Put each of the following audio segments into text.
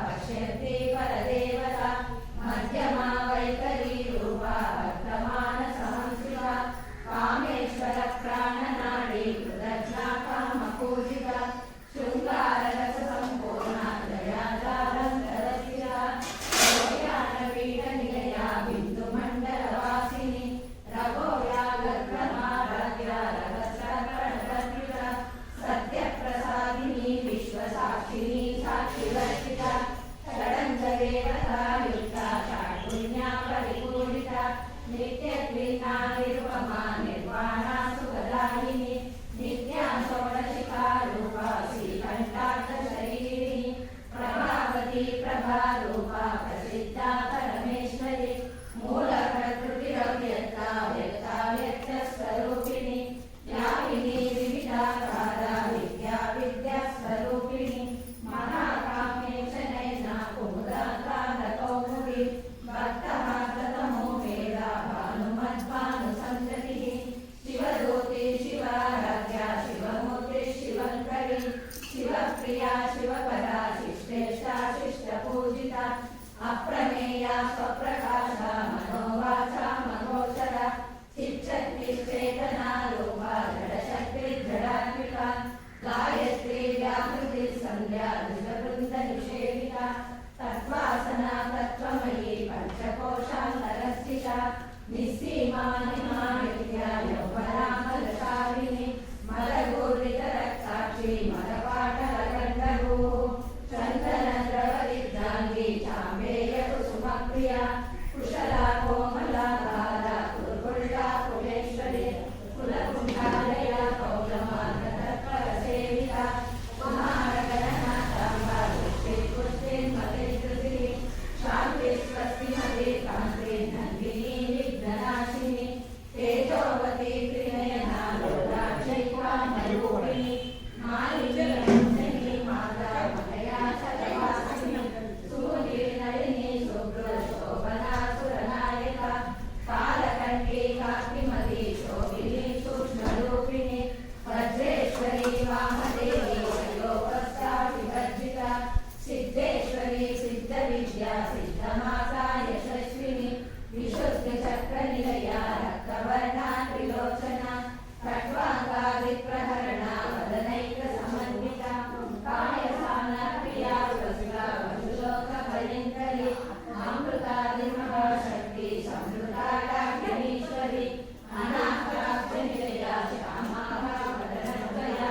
पश्यन्ति परदेवता मध्यमा वैखरी रूपा वर्तमान सहंसिका कामेश्वर प्राणनाडी कृतज्ञा कामपूजिता शृंगार रस संपूर्णा दयादारंतरसिरा ज्ञान पीठ निलया बिंदु मंडल वासिनी रघोया गर्भमाराध्या रहस्या गणपतिता सत्य प्रसादिनी विश्व साक्षिनी साक्षिवर्तिता षडंग देवता युक्ता षाड्गुण्या परिपूरिता नित्य क्लीना निरुपमा निर्वाणा सुखदायिनी नित्या षोडशिखा रूपा श्रीकंठार्थ शरीरिणी प्रभावती प्रभारूपा प्रसिद्धा परमेश्वरी मूल प्रकृतिरव्यक्ता व्यक्ता व्यक्त स्वरूपिणी व्यापिनी विविधाकारा विद्या विद्या स्वरूपिणी महाकामेश नयना कुमुदाकालकौमुदी भक्तहासतमो वेदा भानुमद्भानुसंततिः शिवदूते शिवाराध्या शिवमूर्ति शिवङ्करी शिवप्रिया शिवपदा शिष्टेष्टा शिष्टपूजिता अप्रमेया स्वप्रकाशा मनोवाचा मनोचरा चिच्चक्तिश्चेतना रूपा जडशक्तिर्जडात्मिका गायत्री व्याहृति संध्या द्विजवृन्दनिषेविता तत्त्वासना तत्त्वमयी पञ्चकोशान्तरस्थिता निस्सीमा नित्या यौवनामलशालिनी मलगूर्वितरक्ताक्षी मलपाटलकण्डभूः चन्दनद्रवविद्राङ्गी चाम्बेयकुसुमप्रिया कुशला कोमलाकारा कुर्कुल्ला कुलेश्वरी कुलकुण्डालया कौलमार्गतत्परसेविता कुमारगणनाथाम्बा दृष्टिपुष्टिन्मतिधृतिः शान्तिस्वस्तिमती कान्ति नन्दिनी विघ्ननाशिनी तेजोवती त्रिनयना लोलाक्षैका मयूरिणी मालिनी माता मलया शतवासिनी सूर्यनलिनी शुभ्रशोभना सुरनायका कालकण्ठी काकिमती शोभिनी सूक्ष्मरूपिणी वज्रेश्वरी वामदेवी वयोवस्ता विवर्जिता सिद्धेश्वरी सिद्धविद्या सिद्धमाता यशस्विनी विशुद्धचक्रनिलया रक्तवर्णा त्रिलोचना खट्वाङ्गादिप्रहरणा वदनैकसमन्विता कायसाना प्रिया वसुला वसुलोकभयङ्करी अमृतादिमहाशक्ति समृताडाग्नीश्वरी अनाथाक्षनिलया श्यामाः वदनद्वया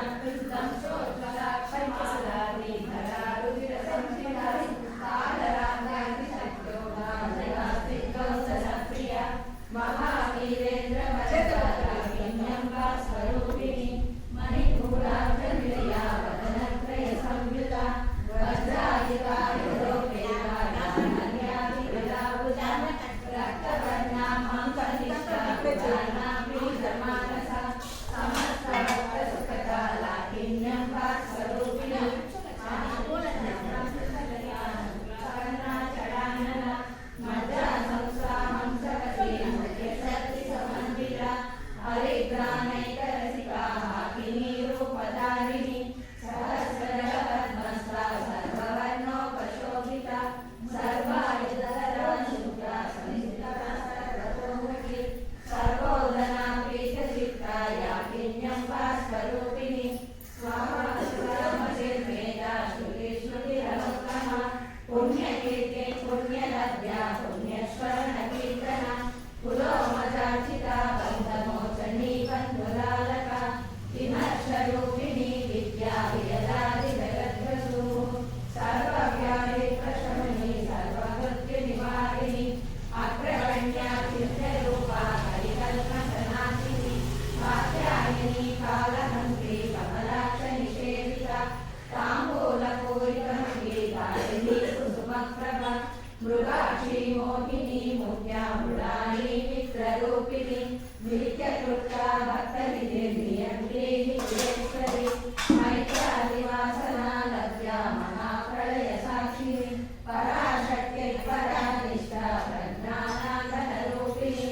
संशोच्वलाक्षमालानि धरारुधिरसंस्थिता कालरागादिशक्योगा जयास्तिकौसलप्रिया महावीरेन्द्रवरदायिन्यम्बा स्वरूपिणी मणिपूरार्धनिलया वदनत्रय संयुता वज्रादिका युरोपेया नान्यादिगदाबुजा रक्तवर्णा माङ्गलिष्टा बीजमानसा समस्तभक्तसुखदा लाकिन्यम्बा स्वरूपिणी चडानना मज्जा संस्था हंसवती मुख्यशक्ति समन्विता हरिद्रानैकरसिका हाकिनी रूपधारिणी सहस्रदलपद्मस्था सर्ववर्णोपशोभिता सर्वायुधधरा शुक्ला संस्थिता सर्वतोमुखी सर्वोदना पीठचित्ता याकिन्यम्बा स्वरूपिणी स्वाहामचिर्मेधा श्रुतिश्रुतिरनुत्तमा पुण्यकीर्ति पुण्यलब्ध्या पुण्यस्मरणकीर्तना पुरोमजार्चिता बन्धमोचनी बन्धुलालका विमर्शरूपिणी विद्या वियदादिजगद्वसुः सर्वव्याधिप्रशमनी सर्वकृत्यनिवारिणी अग्रगण्या चिन्त्यरूपा हरिकल्पसनाशिनी कात्यायनी कालहन्त्री कमलाक्षनिषेविता ताम्बूलपूरितमती दारिणी कुसुमप्रभा मृगाक्षी मोहिनी मुख्या मृडाली मित्ररूपिणी नित्यकृता भक्तनिधिर्नियन्त्री नित्యేశ్వరి मैत्रादिवासना लभ्या महाप्रलय साक्षिणी पराशक्ति परानिष्ठा प्रज्ञानाघनरूपिणी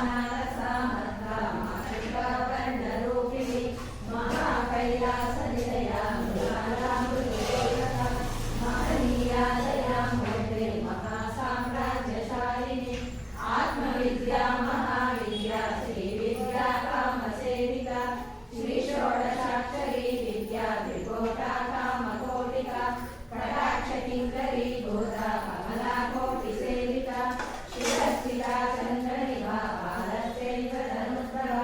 मातृकानारसामर्था मातृका वर्णरूपिणी महाकैलासनिलया मृगाला मृगोदका नीलकण्ठनीकरीभूता कमलाकोटिसेविता शिरस्थिता चन्द्रनिभा पादस्यैव धनुर्धरा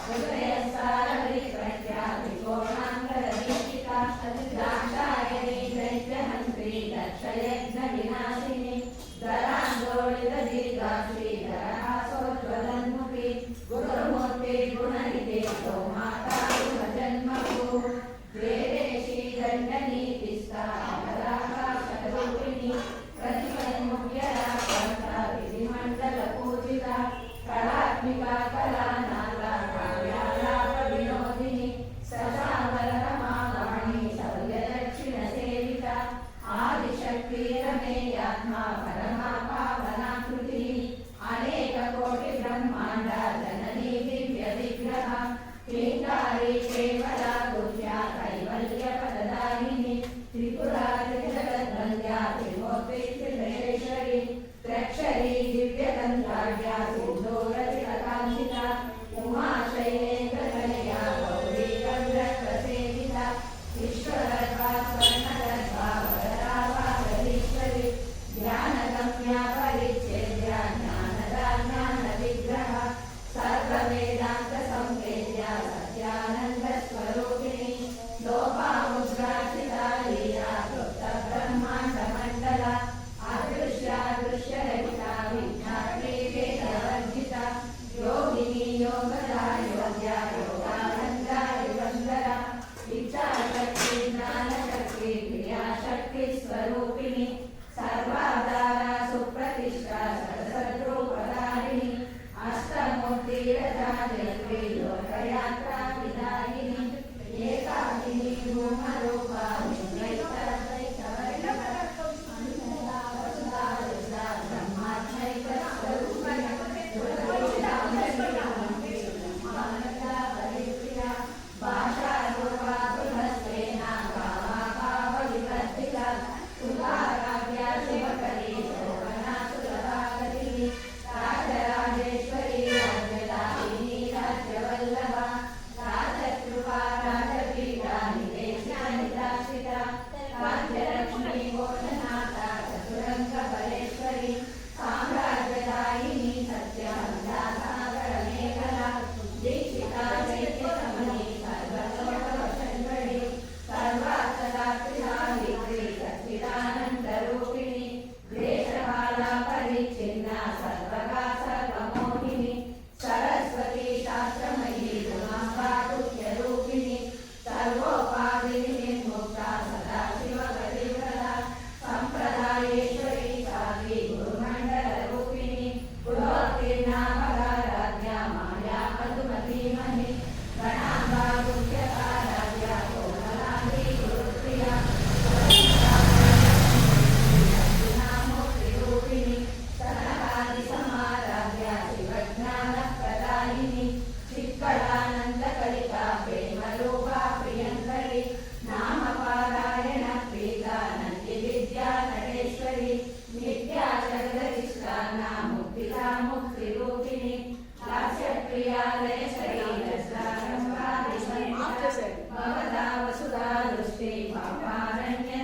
हृदयसारविप्रज्ञा त्रिकोणान्तरदीपिका दाक्षायणी दैत्यहन्त्री दक्षयज्ञविनाशिनी धरान्दोलितदीर्घाक्षी धरहासोज्ज्वलन्मुखी गुरुमूर्ति गुणनिधे माता गुणजन्मभू देवेशी दण्डनीतिस्था अमराकाशरूपिणी प्रतिपन्मुख्यरा कर्ता विधिमण्डलपूजिता कलात्मिका कलानाथा काव्यालापविनोदिनी सदावररमावाणी शौर्यदक्षिणसेविता आदिशक्तिरमेयात्मा परमा पावनाकृतिः अनेककोटिब्रह्माण्डा जननी दिव्यविग्रह क्लीङ्कारी केवला गुह्या कैवल्यपददायिनी त्रिपुरा त्रिजगद्वन्द्या त्रिमूर्ति त्रिपुरेश्वरी त्र्यक्षरी दिव्यगन्धाढ्या सिन्दूरतिलकाञ्चिता उमा शैलेन्द्रतनया गौरी गन्धर्वसेविता विश्वगर्भा स्वर्णगर्भा वरदावागरीश्वरी ध्यानगम्या परिच्छेद्या ज्ञानदा ज्ञानविग्रह सर्ववेदान्तसंवेद्या सत्यानन्दस्वरूपिणी लोपामुद्राचिता लीला क्लुप्तब्रह्माण्डमण्डला अदृश्यादृश्यरहिता विज्ञात्री वेदवर्जिता योगिनी योगदा योग्या योगानन्दा युगन्धरा इच्छाशक्ति ज्ञानशक्ति क्रियाशक्ति स्वरूपिणी